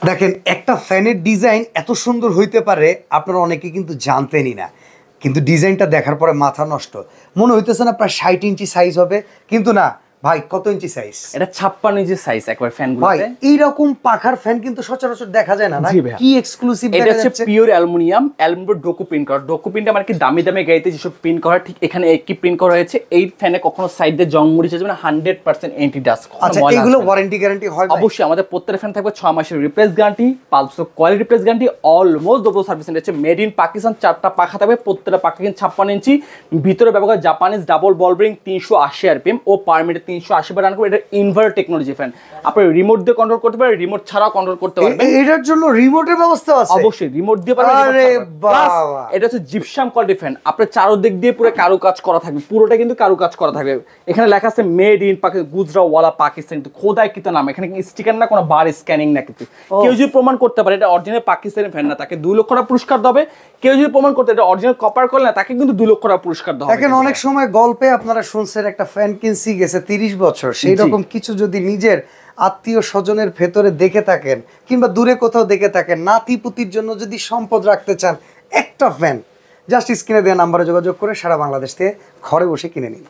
দেখেন একটা ফ্যানের ডিজাইন এত সুন্দর হইতে পারে আপনারা অনেকে কিন্তু জানতেনই না, কিন্তু ডিজাইনটা দেখার পরে মাথা নষ্ট। মনে হইতেছে না প্রায় 60 ইঞ্চি সাইজ হবে, কিন্তু না ভাই। কত ইঞ্চি সাইজ? এটা 56 ইঞ্চি সাইজ একবার ভাই। ফ্যানগুলোতে। এইরকম পাখার ফ্যান কিন্তু সচরাচর দেখা যায় না। জি ভাই। কি এক্সক্লুসিভ এটা দেখা হচ্ছে যাচ্ছে। পিওর অ্যালুমিনিয়াম, অ্যালুমিনিয়াম ডোকো প্রিন্ট করা। ডোকো প্রিন্ট মানে কি দামি দামি গাড়িতে যেসব প্রিন্ট করা ঠিক এখানে একই প্রিন্ট করা হয়েছে। এই ফ্যানে কখনো সাইড দিয়ে জং মরিচা যাবে না, 100% অ্যান্টি ডাস্ট। আচ্ছা, এগুলো ওয়ারেন্টি গ্যারান্টি হয়? অবশ্যই আমাদের প্রত্যেকটা ফ্যান থাকবে 6 মাসের replace guarantee, 500 quality replace guarantee, almost double service. এটা হচ্ছে মেড ইন পাকিস্তান। 4টা পাখা থাকবে, প্রত্যেকটা পাখা কিন্তু 56 ইঞ্চি। ভিতরে ব্যবহার Japanese double ball bearing 380 RPM ও পার মিনিটে 380 বার রান করবে। এটা ইনভার্টার টেকনোলজি ফ্যান। আপনি রিমোট দিয়ে কন্ট্রোল করতে পারেন, রিমোট ছাড়াও কন্ট্রোল করতে পারবেন। এটার জন্য রিমোটের ব্যবস্থা আছে? অবশ্যই রিমোট দিয়ে পারবেন। আরে বাবা, এটা হচ্ছে জিপসাম কোয়ালিটি ফ্যান। আপনার চারদিক দিয়ে পুরো কারুকাজ করা থাকবে, পুরোটা কিন্তু কারুকাজ করা থাকবে। এখানে লেখা আছে মেড ইন পাকিস্তান, গুজরাওয়ালা পাকিস্তান, কিন্তু খোদাই কিতো নাম। এখানে স্টিকার না, কোনো বার স্ক্যানিং না কিছু। কেউ যদি প্রমাণ করতে পারে এটা অরিজিনাল পাকিস্তানি ফ্যান না, তাকে 2 লক্ষ টাকা পুরস্কার দেবে। কেউ যদি প্রমাণ করতে এটা অরিজিনাল কপার করলে না, তাকে কিন্তু 2 লক্ষ টাকা পুরস্কার দেবে। দেখেন অনেক সময় গল্পে আপনারা শুনছেন একটা ফ্যান কিনছি গেছে 30 বছর, সেই রকম কিছু যদি নিজের আত্মীয় স্বজনের ভেতরে দেখে থাকেন কিংবা দূরে কোথাও দেখে থাকেন, নাতি পুতির জন্য যদি সম্পদ রাখতে চান, একটা ফ্যান জাস্ট স্ক্রিনে দেওয়া নাম্বারে যোগাযোগ করে সারা বাংলাদেশ থেকে ঘরে বসে কিনে নিন।